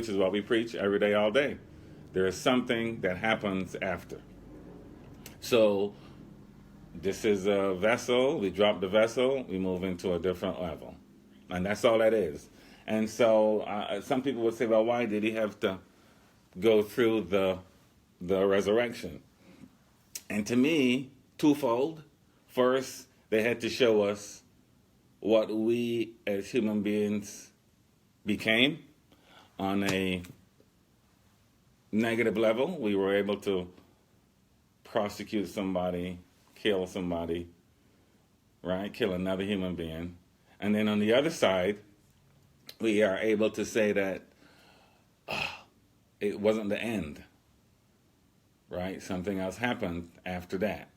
which is what we preach every day, all day. There is something that happens after. So this is a vessel. We drop the vessel. We move into a different level, and that's all that is. And so some people would say, "Well, why did he have to go through the resurrection?" And to me, twofold. First, they had to show us what we as human beings became on a negative level. We were able to prosecute somebody, kill somebody, right? Kill another human being. And then on the other side, we are able to say that it wasn't the end, right? Something else happened after that.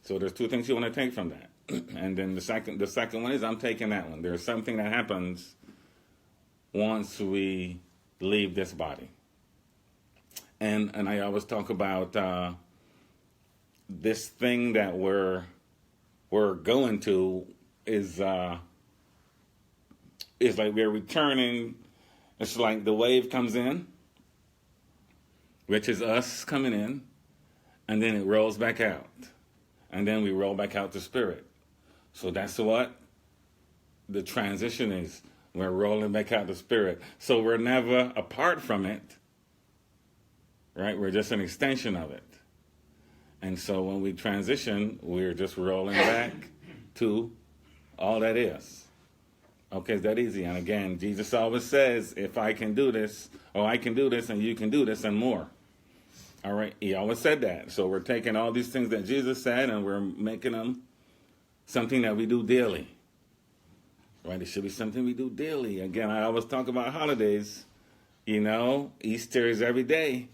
So there's two things you want to take from that. And then the second one is I'm taking that one. There's something that happens once we leave this body. And I always talk about this thing that we're going to is like we're returning. It's like the wave comes in, which is us coming in, and then it rolls back out. And then we roll back out to spirit. So that's what the transition is. We're rolling back out to spirit. So we're never apart from it, right? We're just an extension of it. And so when we transition, we're just rolling back to all that is. Okay, it's that easy. And again, Jesus always says, if I can do this, or I can do this, and you can do this, and more. All right, he always said that. So we're taking all these things that Jesus said and we're making them something that we do daily. Right? It should be something we do daily. Again, I always talk about holidays. You know, Easter is every day.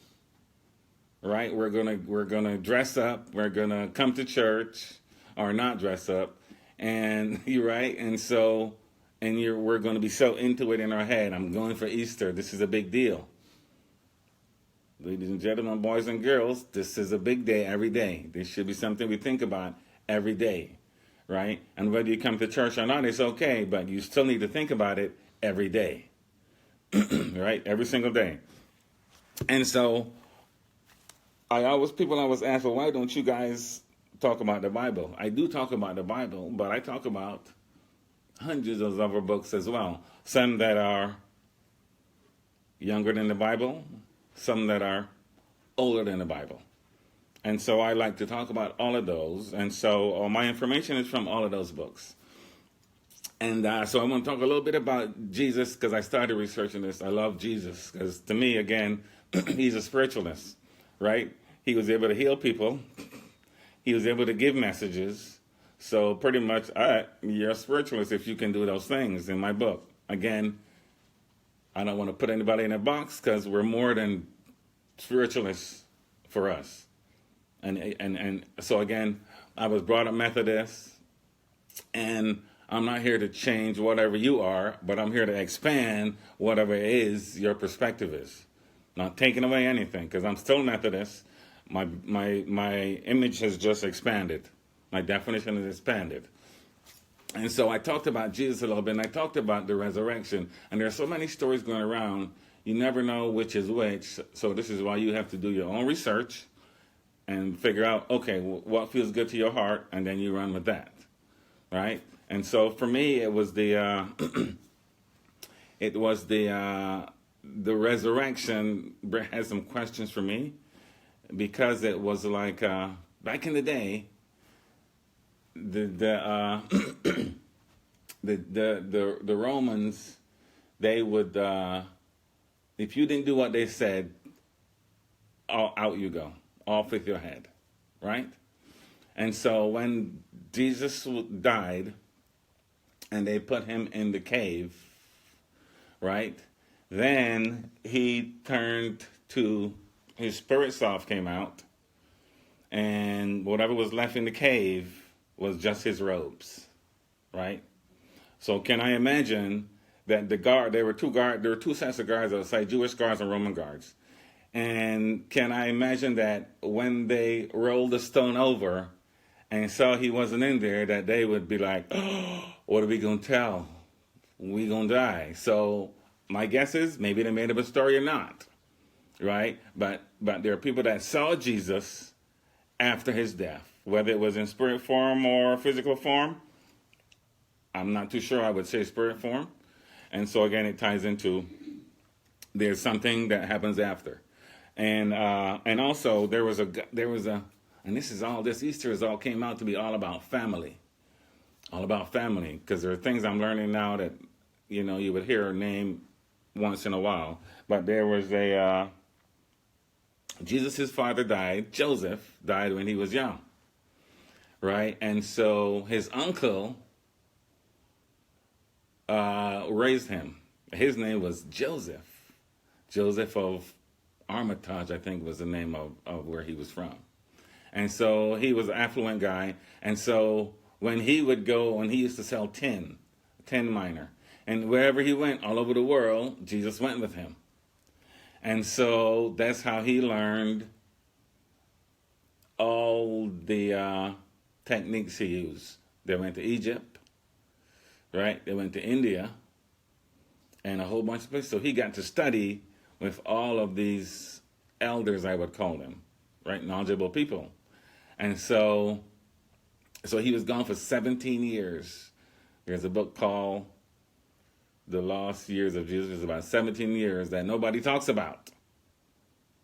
Right? We're gonna dress up. We're gonna come to church or not dress up. And you're right. And so, we're gonna be so into it in our head. I'm going for Easter. This is a big deal. Ladies and gentlemen, boys and girls, this is a big day every day. This should be something we think about every day, right? And whether you come to church or not, it's okay, but you still need to think about it every day, right? Every single day. And so people always ask, well, why don't you guys talk about the Bible? I do talk about the Bible, but I talk about hundreds of other books as well. Some that are younger than the Bible, some that are older than the Bible. And so I like to talk about all of those. And so my information is from all of those books. And so I want to talk a little bit about Jesus because I started researching this. I love Jesus because to me, again, he's a spiritualist, right? He was able to heal people. He was able to give messages. So pretty much, you're a spiritualist if you can do those things in my book. Again, I don't want to put anybody in a box because we're more than spiritualists for us. And so again, I was brought up Methodist, and I'm not here to change whatever you are, but I'm here to expand whatever it is your perspective is. Not taking away anything because I'm still Methodist. My image has just expanded. My definition has expanded. And so I talked about Jesus a little bit, and I talked about the resurrection. And there are so many stories going around, you never know which is which. So this is why you have to do your own research and figure out, okay, what feels good to your heart, and then you run with that, right? And so for me, it was the resurrection had some questions for me because it was like back in the day, the Romans, they would if you didn't do what they said, out you go, off with your head, right? And so when Jesus died and they put him in the cave, right? Then he turned to his spirit self came out, and whatever was left in the cave was just his robes, right? So can I imagine that there were two sets of guards outside, Jewish guards and Roman guards. And can I imagine that when they rolled the stone over and saw he wasn't in there, that they would be like, oh, what are we going to tell? We going to die. So my guess is maybe they made up a story or not, right? But there are people that saw Jesus after his death, whether it was in spirit form or physical form. I'm not too sure. I would say spirit form. And so again, it ties into there's something that happens after, and also there was a and this Easter is all came out to be all about family, because there are things I'm learning now that you would hear a name once in a while. But there was a Jesus' father died. Joseph died when he was young, right? And so his uncle raised him. His name was Joseph. Joseph of Armitage, I think, was the name of where he was from. And so he was an affluent guy. And so when he used to sell tin miner, and wherever he went, all over the world, Jesus went with him. And so that's how he learned all the techniques he used. They went to Egypt, right? They went to India, and a whole bunch of places. So he got to study with all of these elders, I would call them, right? Knowledgeable people. And so he was gone for 17 years. There's a book called The Lost Years of Jesus. It's about 17 years that nobody talks about.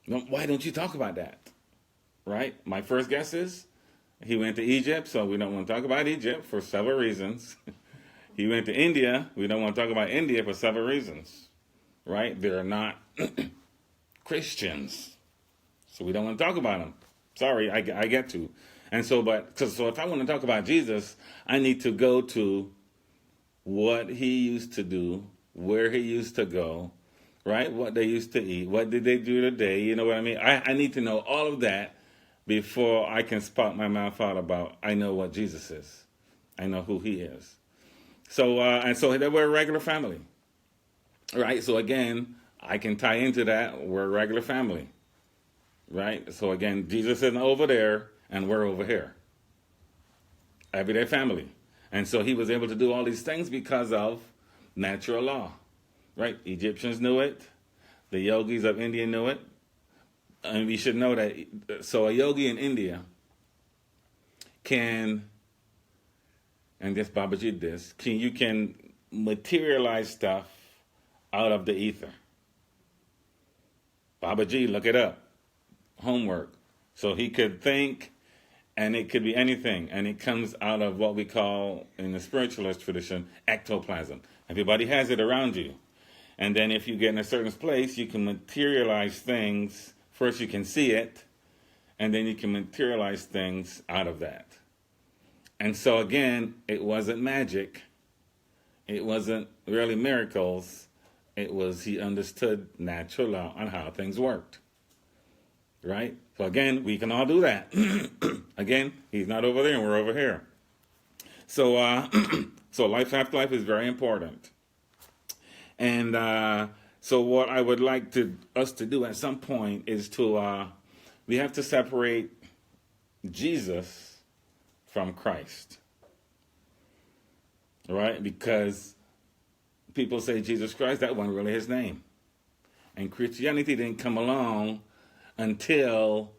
Why don't you talk about that? Right? My first guess is he went to Egypt, so we don't want to talk about Egypt for several reasons. He went to India. We don't want to talk about India for several reasons. Right? They're not Christians. So we don't want to talk about them. Sorry, I get to. And so, so if I want to talk about Jesus, I need to go to what he used to do, where he used to go, right? What they used to eat, what did they do today? You know what I mean? I need to know all of that before I can spout my mouth out about, I know what Jesus is. I know who he is. So, and so they were a regular family, right? So again, I can tie into that. We're a regular family, right? So again, Jesus isn't over there and we're over here. Everyday family. And so he was able to do all these things because of natural law, right? Egyptians knew it. The yogis of India knew it. And we should know that. So a yogi in India can, and this Babaji did this, you can materialize stuff out of the ether. Babaji, look it up. Homework. So he could think, and it could be anything, and it comes out of what we call, in the spiritualist tradition, ectoplasm. Everybody has it around you. And then if you get in a certain place, you can materialize things. First you can see it, and then you can materialize things out of that. And so again, it wasn't magic. It wasn't really miracles. It was he understood natural law on how things worked. Right? So again, we can all do that. Again, he's not over there and we're over here. So so life after life is very important. And so what I would like us to do at some point is we have to separate Jesus from Christ. Right? Because people say Jesus Christ, that wasn't really his name. And Christianity didn't come along until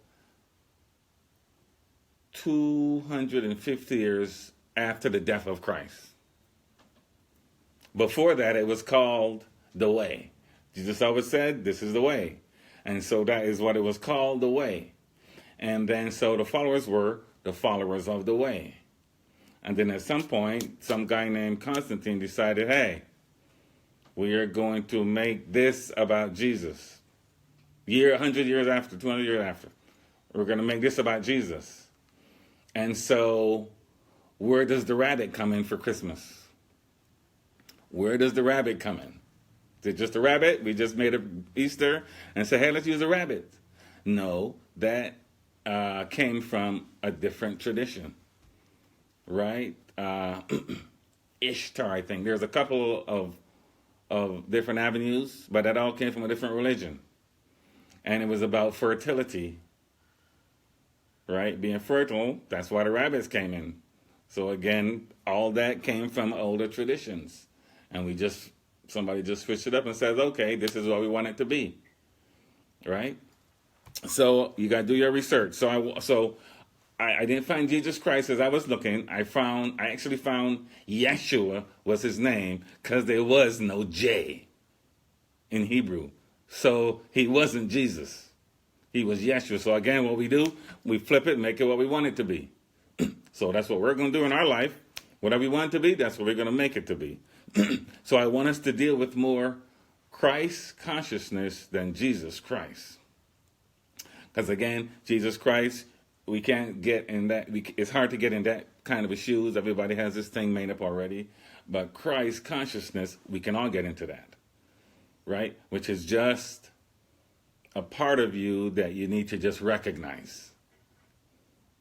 250 years after the death of Christ. Before that, it was called the way. Jesus always said, this is the way. And so that is what it was called, the way. And then so the followers were the followers of the way. And then at some point, some guy named Constantine decided, hey, we are going to make this about Jesus. 100 years after, 200 years after. We're going to make this about Jesus. And so where does the rabbit come in for Christmas? Where does the rabbit come in? Is it just a rabbit? We just made an Easter and said, hey, let's use a rabbit. No, that came from a different tradition, right? Ishtar, I think. There's a couple of different avenues, but that all came from a different religion. And it was about fertility, right? Being fertile, that's why the rabbits came in. So again, all that came from older traditions. And we just Somebody just switched it up and says, okay, this is what we want it to be, right? So you got to do your research. I didn't find Jesus Christ as I was looking. I actually found Yeshua was his name because there was no J in Hebrew. So he wasn't Jesus. He was Yeshua. So again, what we do, we flip it, make it what we want it to be. So that's what we're going to do in our life. Whatever we want it to be, that's what we're going to make it to be. So I want us to deal with more Christ consciousness than Jesus Christ. Because again, Jesus Christ, we can't get in that. It's hard to get in that kind of a shoes. Everybody has this thing made up already. But Christ consciousness, we can all get into that, right? Which is just a part of you that you need to just recognize,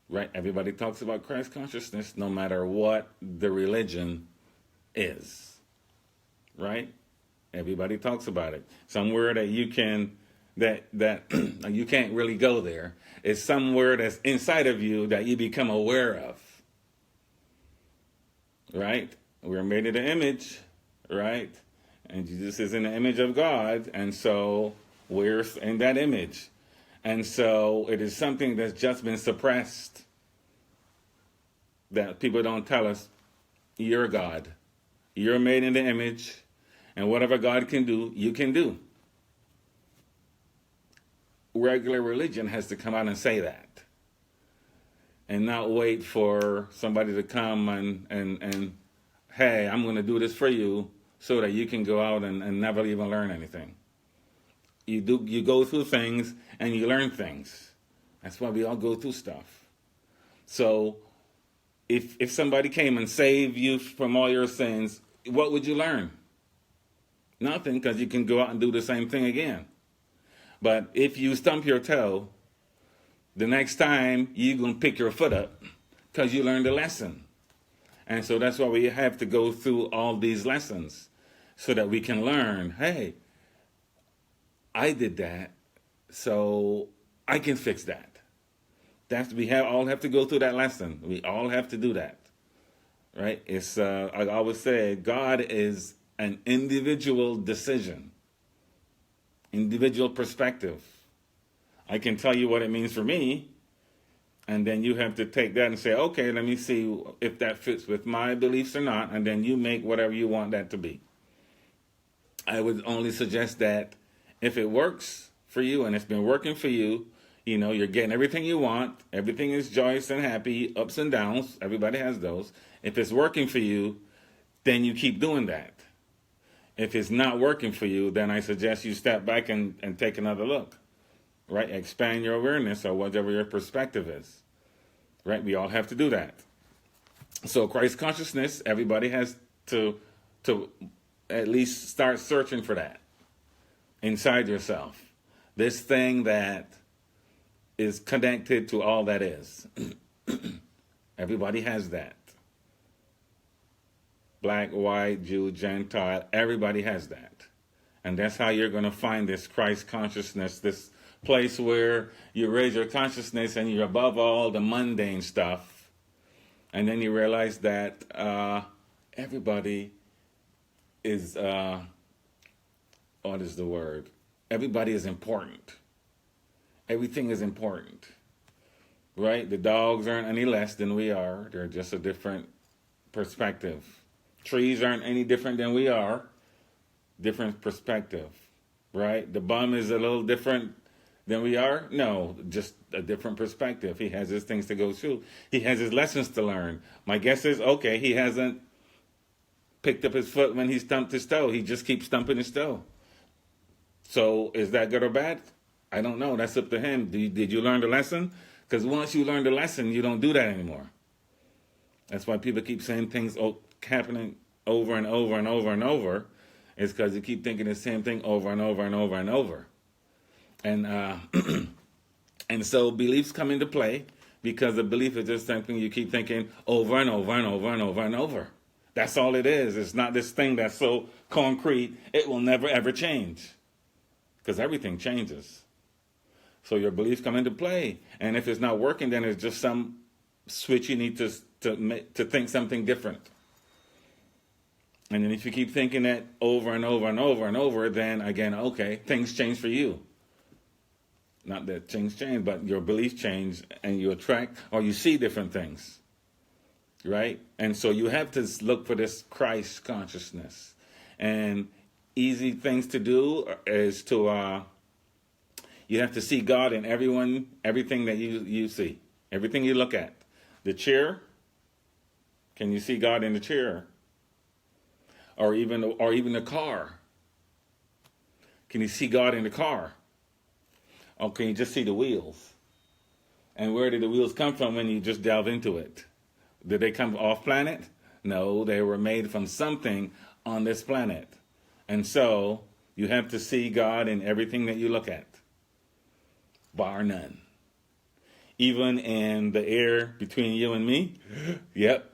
right? Everybody talks about Christ consciousness, no matter what the religion is, right? Everybody talks about it. Somewhere that you can that you can't really go there. It's somewhere that's inside of you that you become aware of, right? We're made in the image, right? And Jesus is in the image of God, and so we're in that image. And so it is something that's just been suppressed that people don't tell us. You're God. You're made in the image, and whatever God can do, you can do. Regular religion has to come out and say that, and not wait for somebody to come and hey, I'm going to do this for you so that you can go out and never even learn anything. You go through things and you learn things. That's why we all go through stuff. So if somebody came and saved you from all your sins, what would you learn? Nothing, because you can go out and do the same thing again. But if you stump your toe, the next time you're going to pick your foot up because you learned a lesson. And so that's why we have to go through all these lessons so that we can learn, hey, I did that, so I can fix that. All have to go through that lesson. We all have to do that, right? It's I always say God is an individual decision. Individual perspective. I can tell you what it means for me, and then you have to take that and say, okay, let me see if that fits with my beliefs or not, and then you make whatever you want that to be. I would only suggest that if it works for you and it's been working for you, you're getting everything you want, everything is joyous and happy, ups and downs, everybody has those. If it's working for you, then you keep doing that. If it's not working for you, then I suggest you step back and take another look, right? Expand your awareness or whatever your perspective is, right? We all have to do that. So Christ consciousness, everybody has to at least start searching for that inside yourself. This thing that is connected to all that is. Everybody has that. Black, white, Jew, Gentile, everybody has that. And that's how you're going to find this Christ consciousness, this place where you raise your consciousness and you're above all the mundane stuff. And then you realize that everybody is, what is the word? Everybody is important. Everything is important, right? The dogs aren't any less than we are. They're just a different perspective. Trees aren't any different than we are. Different perspective, right? The bum is a little different than we are. No, just a different perspective. He has his things to go through. He has his lessons to learn. My guess is, okay, he hasn't picked up his foot when he stumped his toe. He just keeps stumping his toe. So is that good or bad? I don't know. That's up to him. Did you learn the lesson? Because once you learn the lesson, you don't do that anymore. That's why people keep saying things happening over and over and over and over. It's because you keep thinking the same thing over and over and over and over. And and so beliefs come into play because the belief is just something you keep thinking over and over and over and over and over. That's all it is. It's not this thing that's so concrete, it will never ever change. Because everything changes. So your beliefs come into play. And if it's not working, then it's just some switch you need to think something different. And then if you keep thinking that over and over and over and over, then again, okay, things change for you. Not that things change, but your beliefs change and you attract or you see different things. Right? And so you have to look for this Christ consciousness. And easy things to do is to, you have to see God in everything that you see, everything you look at. The chair, can you see God in the chair? Or even the car. Can you see God in the car? Or can you just see the wheels? And where did the wheels come from when you just delve into it? Did they come off planet? No, they were made from something on this planet. And so you have to see God in everything that you look at, bar none. Even in the air between you and me, yep,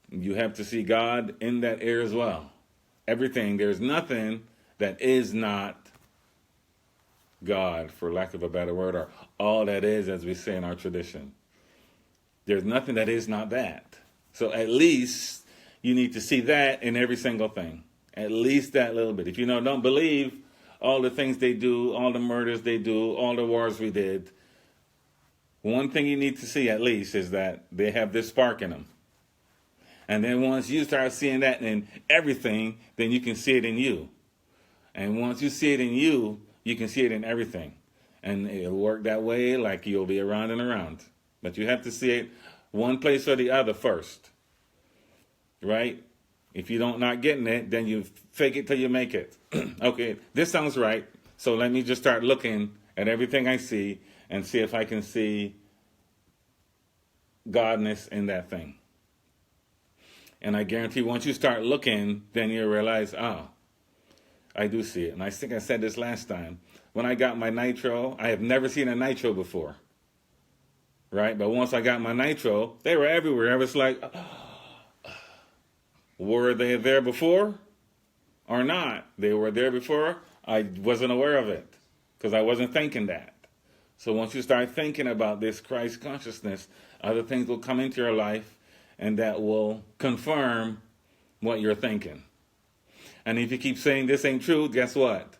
you have to see God in that air as well. Everything, there's nothing that is not God, for lack of a better word, or all that is, as we say in our tradition. There's nothing that is not that. So at least you need to see that in every single thing. At least that little bit. If you don't believe all the things they do, all the murders they do, all the wars we did, one thing you need to see at least is that they have this spark in them. And then once you start seeing that in everything, then you can see it in you. And once you see it in you, you can see it in everything. And it'll work that way, like you'll be around and around. But you have to see it one place or the other first. Right? If you don't not getting it, then you fake it till you make it. Okay, this sounds right. So let me just start looking at everything I see and see if I can see Godness in that thing. And I guarantee once you start looking, then you realize, oh, I do see it. And I think I said this last time. When I got my nitro, I have never seen a nitro before. Right? But once I got my nitro, they were everywhere. I was like, were they there before or not? They were there before. I wasn't aware of it because I wasn't thinking that. So once you start thinking about this Christ consciousness, other things will come into your life and that will confirm what you're thinking. And if you keep saying this ain't true, guess what?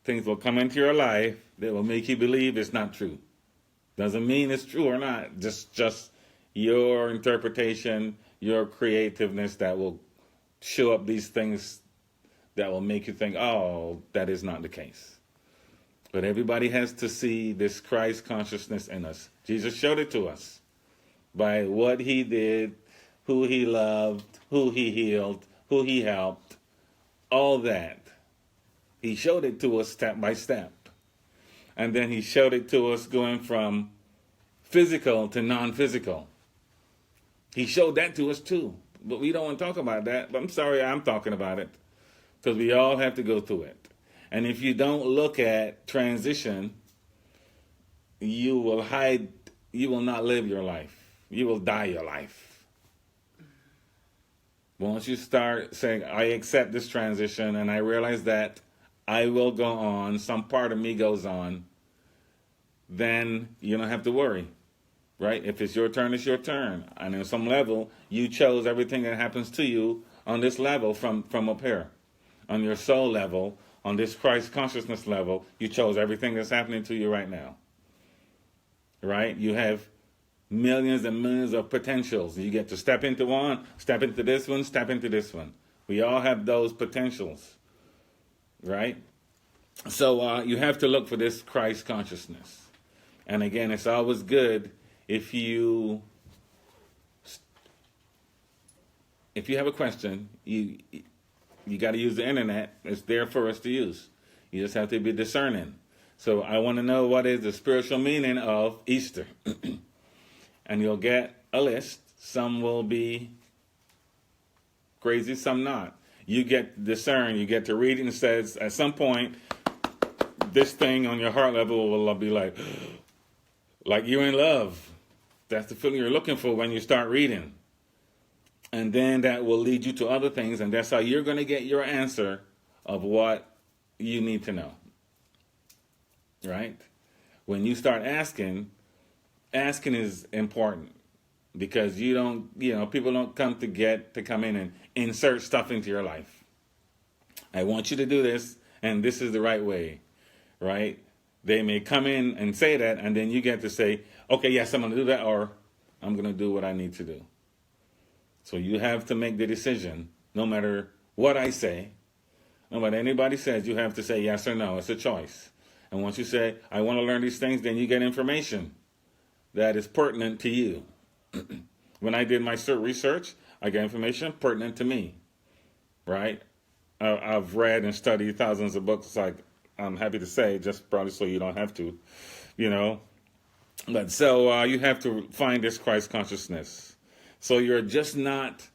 Things will come into your life that will make you believe it's not true. Doesn't mean it's true or not. Just your interpretation, your creativeness that will show up these things that will make you think, oh, that is not the case. But everybody has to see this Christ consciousness in us. Jesus showed it to us by what he did, who he loved, who he healed, who he helped, all that. He showed it to us step by step. And then he showed it to us going from physical to non-physical. He showed that to us too. But we don't want to talk about that. But I'm sorry I'm talking about it. Because we all have to go through it. And if you don't look at transition, you will not live your life. You will die your life. Once you start saying, I accept this transition and I realize that I will go on, some part of me goes on, then you don't have to worry, right? If it's your turn, it's your turn. And on some level, you chose everything that happens to you on this level from up here. On your soul level, on this Christ consciousness level, you chose everything that's happening to you right now. Right? You have millions and millions of potentials. You get to step into one, step into this one, step into this one. We all have those potentials. Right? So you have to look for this Christ consciousness. And again, it's always good if you have a question, you got to use the internet. It's there for us to use. You just have to be discerning. So I want to know what is the spiritual meaning of Easter. And you'll get a list. Some will be crazy, some not. You get to discern. You get to read it and it says at some point, this thing on your heart level will be like you're in love. That's the feeling you're looking for when you start reading. And then that will lead you to other things, and that's how you're going to get your answer of what you need to know. Right? When you start asking is important. because you don't, people don't come to come in and insert stuff into your life. I want you to do this, and this is the right way, right? They may come in and say that, and then you get to say, okay, yes, I'm going to do that, or I'm going to do what I need to do. So you have to make the decision, no matter what I say, no matter anybody says, you have to say yes or no. It's a choice. And once you say, I want to learn these things, then you get information that is pertinent to you. When I did my research, I got information pertinent to me, right? I've read and studied thousands of books, like I'm happy to say, just probably so you don't have to, But so you have to find this Christ consciousness. So you're just not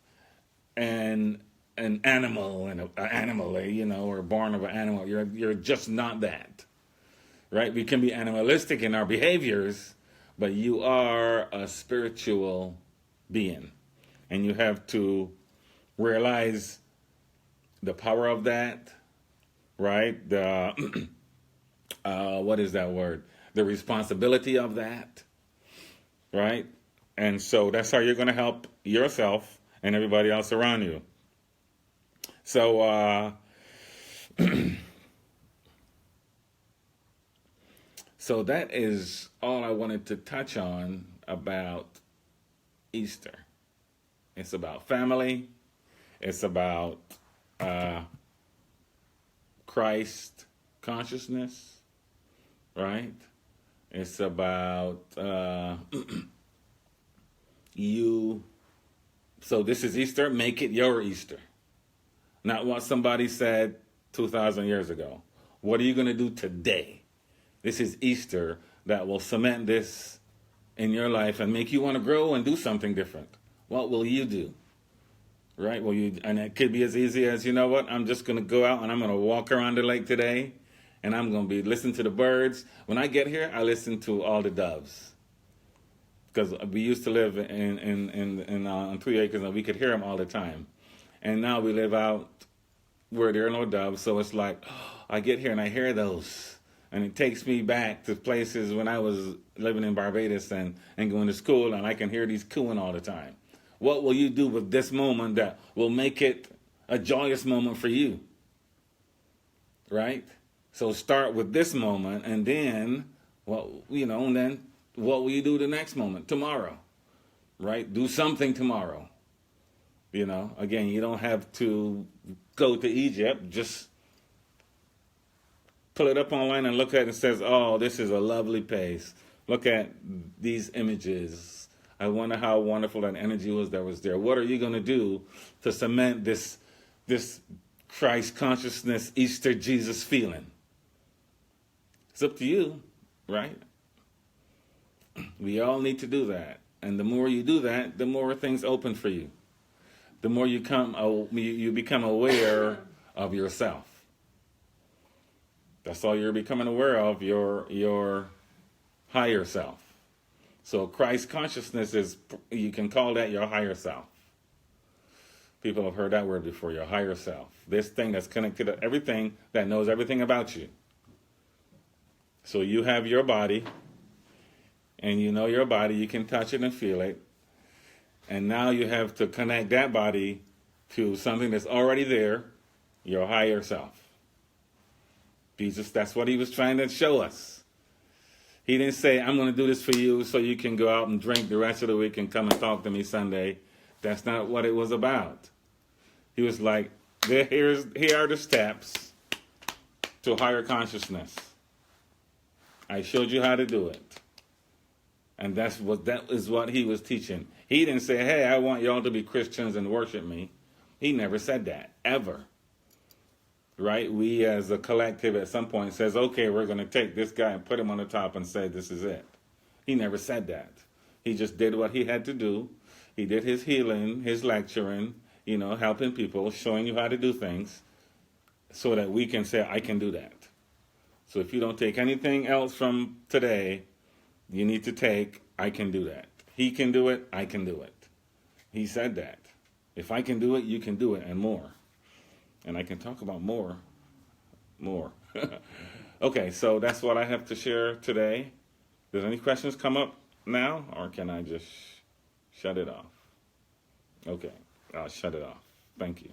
an animal, or born of an animal. You're just not that, right? We can be animalistic in our behaviors, but you are a spiritual being, and you have to realize the power of that, right? The what is that word? The responsibility of that, right? And so that's how you're going to help yourself and everybody else around you. So, so that is all I wanted to touch on about Easter. It's about family. It's about Christ consciousness, right? It's about you. So this is Easter. Make it your Easter. Not what somebody said 2,000 years ago. What are you going to do today? This is Easter that will cement this in your life and make you want to grow and do something different. What will you do? Right? And it could be as easy as, I'm just going to go out and I'm going to walk around the lake today, and I'm going to be listening to the birds. When I get here, I listen to all the doves, because we used to live on 3 acres and we could hear them all the time. And now we live out where there are no doves, so it's like, I get here and I hear those. And it takes me back to places when I was living in Barbados and going to school, and I can hear these cooing all the time. What will you do with this moment that will make it a joyous moment for you? Right? So start with this moment, and then, and then what will you do the next moment, tomorrow? Right? Do something tomorrow. Again, you don't have to go to Egypt. Just pull it up online and look at it and says, oh, this is a lovely place. Look at these images. I wonder how wonderful that energy was that was there. What are you going to do to cement this Christ consciousness, Easter Jesus feeling? It's up to you, right? We all need to do that. And the more you do that, the more things open for you. The more you become aware of yourself. That's all you're becoming aware of, your higher self. So Christ consciousness you can call that your higher self. People have heard that word before, your higher self. This thing that's connected to everything, that knows everything about you. So you have your body, and you know your body, you can touch it and feel it. And now you have to connect that body to something that's already there, your higher self. Jesus, that's what he was trying to show us. He didn't say, I'm going to do this for you so you can go out and drink the rest of the week and come and talk to me Sunday. That's not what it was about. He was like, here are the steps to higher consciousness. I showed you how to do it. And that is what he was teaching. He didn't say, hey, I want y'all to be Christians and worship me. He never said that, ever. Right? We as a collective at some point says, okay, we're going to take this guy and put him on the top and say, this is it. He never said that. He just did what he had to do. He did his healing, his lecturing, helping people, showing you how to do things so that we can say, I can do that. So if you don't take anything else from today, you need to take, I can do that. He can do it, I can do it. He said that. If I can do it, you can do it, and more. And I can talk about more. Okay, so that's what I have to share today. Does any questions come up now, or can I just Shut it off. Okay, I'll shut it off. Thank you.